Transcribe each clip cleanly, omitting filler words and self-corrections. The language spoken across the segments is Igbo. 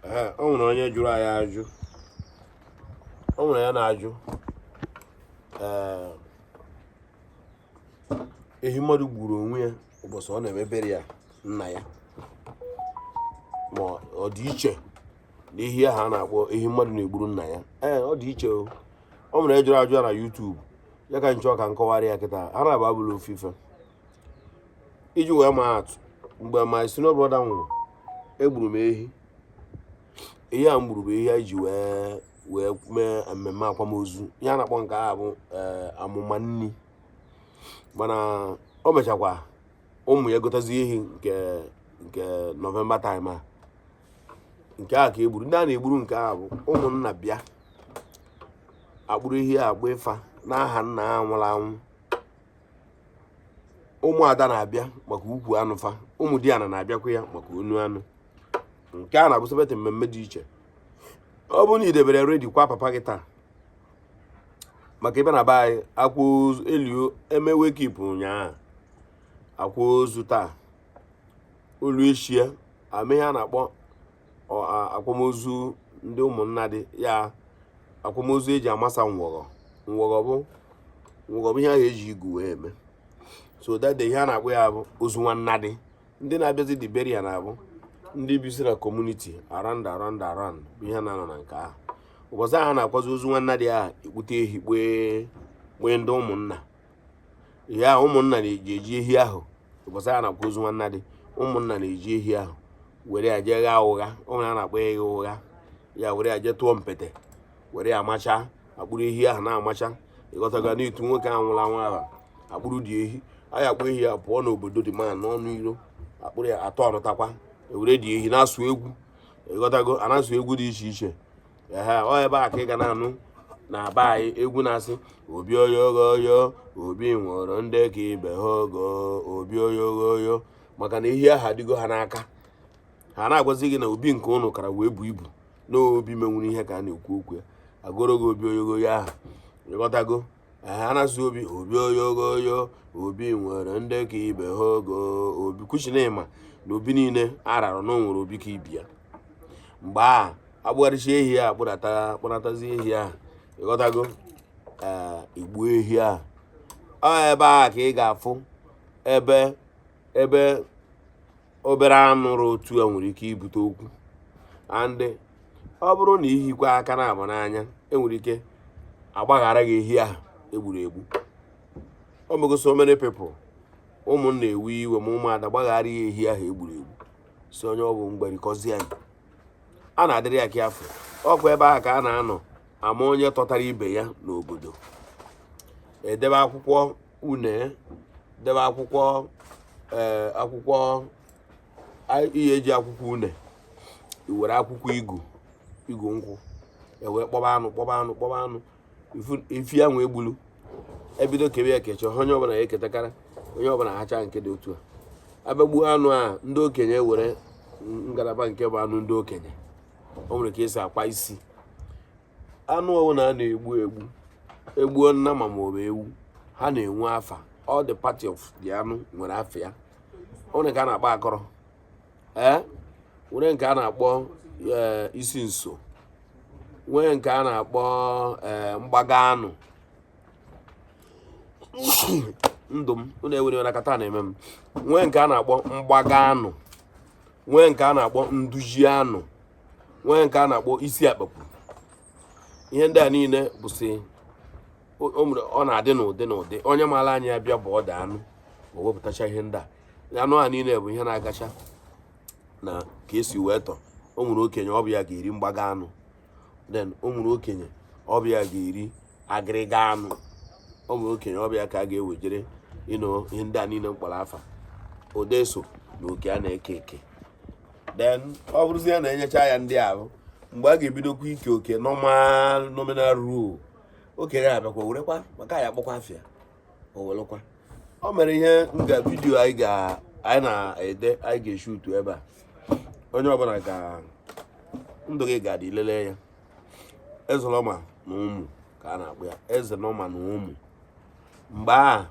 O nwere onye jụrụ anyị ajụ. O nwere ya na-ajụ ehi mmadụ gburu onwe ya ụbọchị ọ na-emebere ya nna ya, ma ọ dị iche na ehi ahụ a na-akpọ ehi mmadụ na-egburu nna ya. Ọ dị iche o. O nwere jụrụ ajụ ya na YouTube, ya ka nchọ ka nkọwarị ya kịta. Ha na-aba bụrụ ofufe iji wee maa atụ. Mgbe my senior brother nwụrụ, egburu m ehi. Ehi a m gburu bụ ehi anyị ji wee mee mmemme akwamozu. Ihe a na-akpọ nke a bụ amụma nni. Mana o mechakwa ụmụ ya gotazie ehi nke November time a. Nke a ka egburu. Ndị a na-egburu nke a bụ ụmụnna bịa akpụrụ ehi a agba ịfa n'aha nna ha nwụrụ anwụ. Ụmụada na-abịa maka ukwu anụ fa. Ụmụ di ana na-abịakwa ya maka onu anụ. Nke a na-abụ sebete mmemme dị iche. Ọ bụ na idebere redi kwa papa gị taa, maka ebe na be anyị akwa ozu elio emewe kipụ ụnyaahụ, akwa ozu taa olu eshie ame ihe a na-akpọ akwamozu ndị ụmụnna dị ya. Akwamozu eji amasa ngwọgọ. Ngwọgọ bụ ihe ahụ eji igu wee eme. So that day ihe a na-akpọ ya bụ ozu nwanna dị. Ndị na-abịazi the burial na-abụ ndị bisi na community around bụ ihe na-anọ na nke ahụ. Ụbọchị ahụ na-akwazi ozu nwanna dị ahụ ekpute ehi kpee ndị ụmụnna. Ihe ahụ ụmụnna na-eji ehi ahụ. Ụbọchị ahụ na-akwa ozu nwanna dị, ụmụnna na-eji ehi ahụ were ya jee ghaa ụgha. Ụmụnna a na-akpọ ya ịgha ụgha. Ya were ya jee tụọ mpete, were ya amacha, akpụrụ ehi ahụ na-amacha. Ịghọtaga n'itu nwoke ahụ nwụrụ anwụ ahụ akpụrụ dị ehi. Anyị akpọ ehi ya pụọ n'obodo dị ma n'ọnụ iro, akpụrụ ya atọ ọnụtakwa, ewere dị ehi na-asụ egwu. Ịghọtago, a na-asụ egwu dị iche iche. Ọ ebe a ka ị ga na-anụ na be anyị egwu na-asị obi oyogoyo, obi nwụrụ ndị ka ibe ha ogo, obi oyogoyo, maka na ehi ahụ adịgo ha n'aka. Ha na-agwazi gị na obi nke ụnụ kara wee bu ibu na obi menwuru ihe ka a na-ekwu okwu ya. Agoro gị obi oyogoyo ahụ. Ịghọtago, ha na-asụ obi oyogoyo, obi nwere ndị ka ibe ha ogo, obi kwuchinema na obi niile ararụ na o nwere obi ka ibi ya. Mgbe a agbụgharịcha ehi a kpọnatazi ehi ahụ. Ịghọtago, igbuo ehi ahụ. Ebe a ka ị ga-afụ ebe obere anụ rụ otu a nwere ike ibute okwu. Andị ọ bụrụ na ihikwa aka na-abụ n'anya, enwere ike agbaghara gị ehi ahụ egburu egbu. O mego so many people, ụmụnna ewe iwe ma ụmụada gbaghara ya ehi ahụ egburu egbu. Si onye ọ bụ mgberikọzi anyị. A na-adịrị ya ka afọ. Ọkwa ebe ahụ ka a na-anọ ama onye tọtara ibe ya n'obodo. Edebe akwụkwọ une, debe akwụkwọ ihe eji akwụkwọ une, iwere akwụkwọ igu nkwụ, ewere kpọba anụ ifi ya nwee gbulu. Ebido kebe ya kecha onye ọbụla ya eketakara, onye ọbụla hacha nke dị otu a. Abịagbuo anụ a, ndị okenye were ngalaba nke bụ anụ ndị okenye. O nwere ka esi akwa isi anụ ọbụla a na-egbu egbuo nna ma ọ bụ ewu, ha na-enwe afa. All the party of the anụ nwere afa ya. O nwere nke a na-akpọ akọrọ, nwere nke a na-akpọ isi nso, nwee nke a na-akpọ mgbaga anụ. Ndụ m unu ewere na kata na-eme m. Nwee nke a na-akpọ mgbaga anụ, nwee nke a na-akpọ nduji anụ, nwee nke a na-akpọ isi akpakpu. Ihe ndị a niile bụsị ọ na-adị n'ụdị. Onye maara anya ya bịa bụ ọda anụ, o wepụtacha ihe ndị a. Anụ a niile bụ ihe na-agacha na ka esi wee tọ. O nwere okenye ọbịa ga-eri mgbaga anụ, then o nwere okenye ọbịa ga-eri agịrịga anụ. O nwere okenye ọbịa ka a ga-ewejere ihe ndị a niile mkpọrọ afa odeso na oke a na-eke eke. Then ọ bụrụzi ya na-enyecha ya ndị ahụ, mgbe a ga-ebidokwa ike oke nominal rule, okenye abịakwa werekwa maka ya akpọkwa afịa o welekwa. O mere ihe nga vidiyo anyị na-ede, anyị ga-eshutu ebe a. Onye ọbụla ga ndụ gị ga-adị lelee ya. Ezelọma na ụmụ ka a na-akpọ ya, Ezelọma na ụmụ. Mgbe a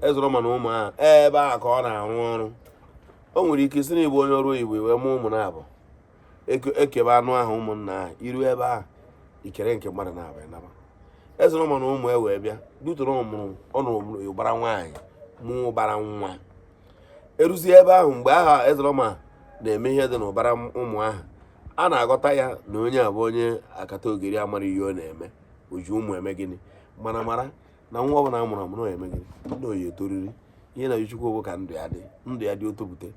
Ezelọma na ụmụ a ebe a ka ọ na-arụ ọrụ. O nwere ike isi na ịbụ onye ọrụ oyibo wee mụọ ụmụ na-abụ. ekebe anụ ahụ ụmụnna ahụ iru ebe ahụ ikere nke mmadụ na-abịa naba Ezeloma na ụmụ wee bịa dutoro ọnụ ụbara nwaanyị mụ ụbara nwa eruzie ebe ahụ mgbe aha Ezeloma na-eme ihe dị n'ụbara ụmụ ahụ a na-aghọta ya na onye abụ onye akata ogiri amara ihe ọ na-eme oji ụmụ eme gịnị mana mara na nwa ọbụla amụrụ amụrụ eme gịnị ndị oyi etoriri ihe na Chukwu bụ ka ndụ ya dị otopụte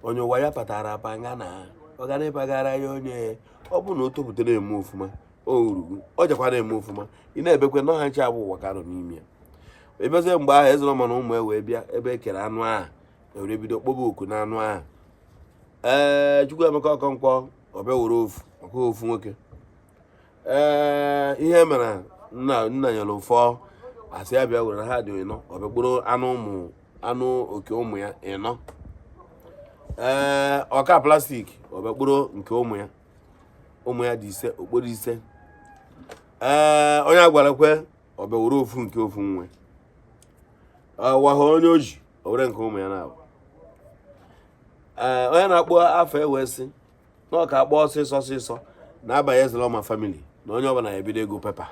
onye ụwa ya patara apa nga na ọ ga na-ịpagara ya onye ọ bụ na o topụtara eme ofụma o urugu ọ jakwa na-eme ofụma ị na-ebekwe na ọha nche abụ ụwa ka nọ n'ime ya ebezie mgbe ahụ Ezeloma na ụmụ wee bịa ebe ekere anụ ahụ ewere bido kpoba oku na anụ ahụ Chukwuemeka Okonkwo ọbịa were ofu maka ofu nwoke ihe mere nna nyere ụfọ asị ya bịa were ha dị ịnọ ọbịa kporo anụ oke ụmụ ya ịnọ ọka plastik ọbịa kporo nke ụmụ ya dị ise okporo ise onye agwarakwe ọbịa were ofu nke ofu nwe waha onye oji owere nke ụmụ ya na-abụ onye na-akpọ afọ ewee sị na ọ ka akpọ ọsịsọ na-abanye Ezeloma famili na onye ọbụla ebido ego pepa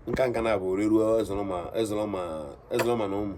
nka na-abụ oreruo Ezeloma na ụmụ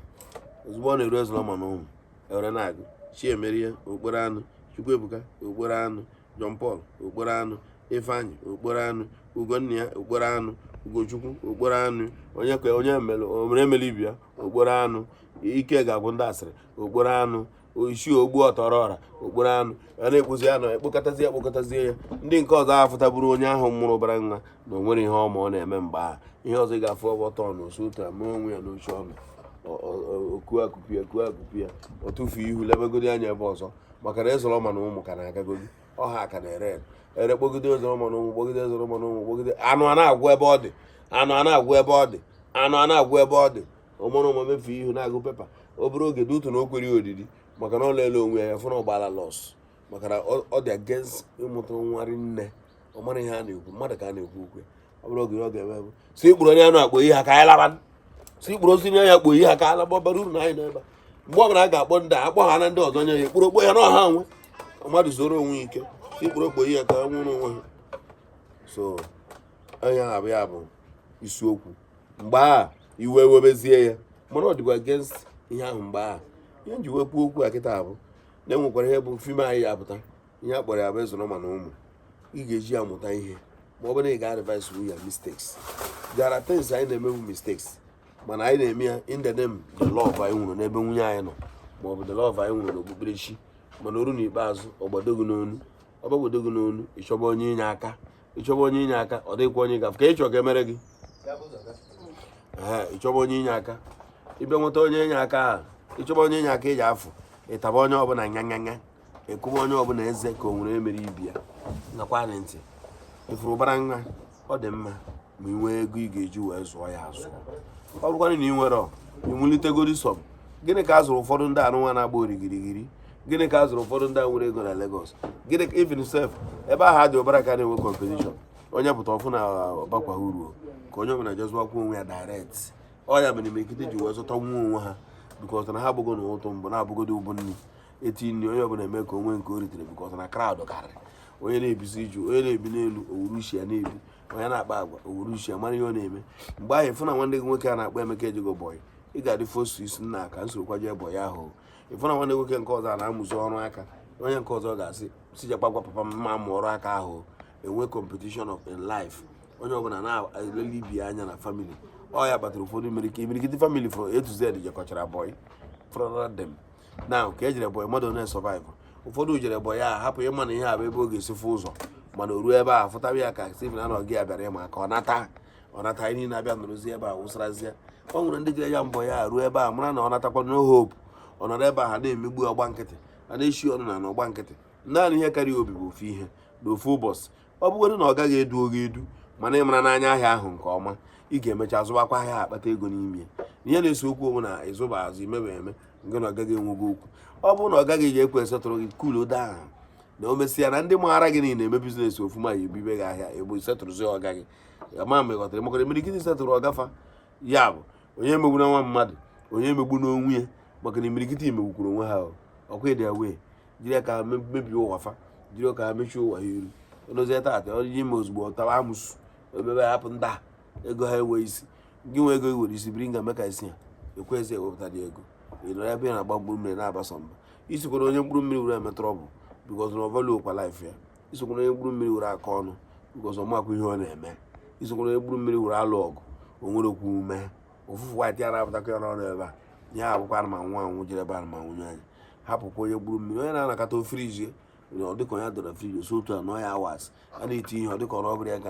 ozugbo ọ na-eru Ezeloma na ụmụ ewere na-agụ Chiemerie okporo anụ Chukwuebuka okporo anụ John Paul okporo anụ Ifeanyị okporo anụ Ugonna okporo anụ Ugochukwu okporo anụ onye mere emelibia okporo anụ Ike ga-agwụ ndị asịrị okporo anụ Oisi ogbu ọtọrọ ọra okporo anụ a na-ekpozi anụ ekpokọtazie ya ndị nke ọzọ afụtaburu onye ahụ mụrụ bara nwa na o nwere ihe ọma ọ na-eme mgbe ahụ ihe ọzọ ị ga-afụ ọbọtọ na osu otu ama onwe ya n'oche ọnụ oku akụpụ ya ọ tụfuo ihu lebegodi anya ebe ọzọ maka na Ezeloma na ụmụ ka na-agagodi ọha ka na-ere kpogide Ezeloma na ụmụ kpogide Ezeloma na ụmụ kpogide anụ a na-agwụ ebe ọ dị ụmụrụ ụmụ mefu ihu na-agụ pepa ọ bụrụ oge dị ụtụ na o kwere odidi maka na ọ lele onwe ya fụna ọgbala lọs maka na ọ dị against ịmụta nwarị nne ọ mara ihe a na-ekwu mmadụ ka a na-ekwu ukwe ọ bụrụ oge ọ ga-eme bụ si ikpuru onye anụ akpọ ihe ha ka anyị laban si ikpuru osi nye ya kpo ihe ha ka ala bara uru na anyị n'ebe mgbe ọ bụla a ga-akpọ ndị akpọ ha na ndị ọzọ nye ya ekpuru okpo ya na ọha nwe mmadụ zoro onwe ike si ikpuru okpo ihe ka nwụrụ onwe ha so onye ahụ ya bụ isiokwu mgbe a iwe webezie ya mana ọ dịkwa against ihe ahụ mgbe ahụ ihe nji wekwu okwu a kịta bụ na enwekwara ihe bụ fim anyị ya apụta ihe a kpọrọ ya bụ Ezeloma na ụmụ ị ga-eji ya mụta ihe ma ọ bụrụ na ị ga-advise ya mistakes there are things anyị na-emebu mistakes mana anyị na-eme ya in the name the love anyị nwụrụ n'ebe nwunye anyị nọ ma ọ bụ the love anyị nwụrụ n'okpukperechi mana oru n'ikpeazụ ọgbadogo n'onu ịchọba onye inye aka ọ dịkwa onye gafe ka ị chọọ ka emere gị ịchọba onye inye aka ịbịa nweta onye inye aka ahụ ịchọba onye inye aka iji afụ ịtaba onye ọbụla nyanya ịkụba onye ọbụla eze ka o nwere emere ibi ya nakwa ntị ifuru ụbara nwa ọ dị mma ma ị nwee ego ị ga-eji wee zụọ ya azụ ọ bụrụkwana na ị nwere iwulitegori sọm gịnị ka a zụrụ ụfọdụ ndị anụ nwa na-agba origirigiri gịnị ka a zụrụ ụfọdụ ndị a nwere ego na Lagos gịnị ka even sef ebe ahụ dị ụbara ka na-enwe competition onye pụta ọfụ na ọbakwa uru ka onye ọbụla jezụwakwa onwe ya direct ọ ya mere imirikite ji wee zụta nwa onwe ha bikọs na ha abụgo na ụtụ mbụ na-abụgodo ụbụ nri eti nri onye ọbụla eme ka onwe nke o ritere bikọs na kraụd karịrị onye na-ebizi iju onye na-ebi n'elu owuruchi ya na-ebi onye na-akpa agwa owuruchi ya mara ihe ọ na-eme mgbe ahụ ịfụ na nwanne gị nwoke a na-akpọ Emeka ejego bọyị ị ga-adị fosu isi nna ka nsorokwaje bọyị ahụ ịfụ na nwanne nwoke nke ọzọ a na-amụzi ọrụ aka onye nke ọzọ ga-asị sijakpagwa papa mma amụ ọrụ aka ahụ enwe competition of in life onye ọbụla na-elele ibi anya na famili ọ ya kpatara ụfọdụ imirikiti famili from A to Z jekọchara bọyị from them now ka ejere bọyị mmadụ na-esọvaịvụ ụfọdụ jere bọyị a hapụ ịma na ihe a bụ ebe ọ ga-esi fụ ụzọ mana o ruo ebe a fụtaba ya ka Stephen anọghị ya bịara ịma ka ọ nata anyị niile abịa nọrọzi ebe a wụsarazie ọ nwere ndị jere ya mbọ ya ruo ebe a mara na ọ natakwa no hope ọ nọrọ ebe a ha na-emegbu ọgba nkịtị a na-eshi ọnụ na ọgba nkịtị naanị ihe karịa obi bụ ofu ihe na ofu ụbọchị ọ bụgodị na ọ gaghị edu oge edu mana ịmara n'anya ahịa ahụ nke ọma ị ga-emecha zụbakwa ahịa akpata ego n'ime ya ihe na-ese okwu onwe na ịzụba azụ imebe eme nke na ọ gaghị enwego okwu ọ bụrụ na ọ gaghị ga ekwe setụrụ gị kulo daa na o mesịa na ndị maara gị niile eme biznes ofuma ya ebibe gị ahịa egbo setụrụzi ọ gaghị ama mgbe ghọtara makọrọ imirikiti setụrụ ọgafa ya bụ onye emegbu na nwa mmadụ onye emegbu n'onwe ya maka na imirikiti emegbukwuru onwe ha ọkwa ịdị wee jiri ka mebie ụwa fa jiri ka mechie ụwa ha iru onozie tata onye ime ozugbo tawa amụsụ emebe hapụ ndị a ego ha enwe isi gị nwe ego iwere isi biri nga meka isi ya ekwesị ewepụta dị ego ịnọ ebe ị na-agba mkpụrụ mmiri na-abasa mba isikwara onye mkpụrụ mmiri were eme trọbụl bikọz na ọvalu okwa laif ya isikwara onye mkpụrụ mmiri were aka ọnụ bikọz ọmakwa ihe ọ na-eme isikwara onye mkpụrụ mmiri were alụ ọgụ o nwere okwu ume ụfụfụ white ya na-apụtakwa ya n'ọnụ ebe a ya abụkwa anụmanwụ anwụ jere ebe anụmanwụ anya hapụkwa onye mkpụrụ mmiri onye na-anakọta friji ọ dịka onye dọrọ friji oso otu a nọ ya awas a na-eti ihe ọ dịka ọ ọbụrụ ya ka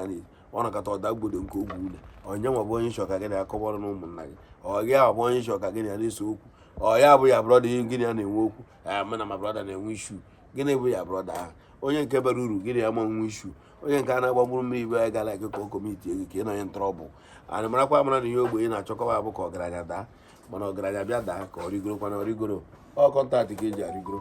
ọ nakọta ọda gbodo nke ogwu ule onye nwa bụ onye chọ ka gị na-akọbọrọ na ụmụnna gị ọ gị ahụ bụ onye chọ ka gị na-eso okwu ọ ya bụ ya brọda ihe gịnị ya na-enwe okwu mụ na ma brọda na-enwe ishu gịnị bụ ya brọda ahụ onye nke bara uru gịnị ya ma nwe ishu onye nke a na-agba mkpụrụ mmiri ibe ya gala eke ka o komiti ego ka ị nọ onye ntọrọbụ anyị marakwa amara na ihe ogbenye na-achọkọba abụ ka ọgaranya daa mana ọgaranya bịa daa ka ọ rigoro kwana origoro ọ kọntaktị ka eji arigoro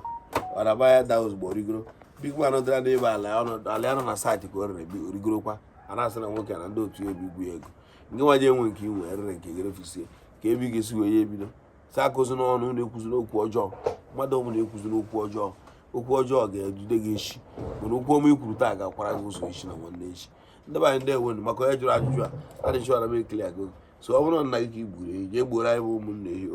ọ na-aba ya daa ozugbo origoro bigman dịra n'ebe ala ya nọ na saịtị ka o rere origorokwa a na-asị na nwoke na ndị otu ebi igwu ya ego nke nwa ji enwe nke inwe erere nke gerefisie ka ebi ga-esi wee ya ebido sa akụzi n'ọnụ na-ekwuzi n'okwu ọjọọ mmadụ ọbụla na-ekwuzi n'okwu ọjọọ okwu ọjọọ ga-edude gị echi mana okwu ọma ikwuru taa ga-akwara gị ụzọ echi na nwanne echi ndị be anyị ndị enwenu maka onye jụrụ ajụjụ a adịchọra m ekele agụ so ọ bụrụ na nna gị ka i gburu ehi jee gboro anyị bụ ụmụnne ehi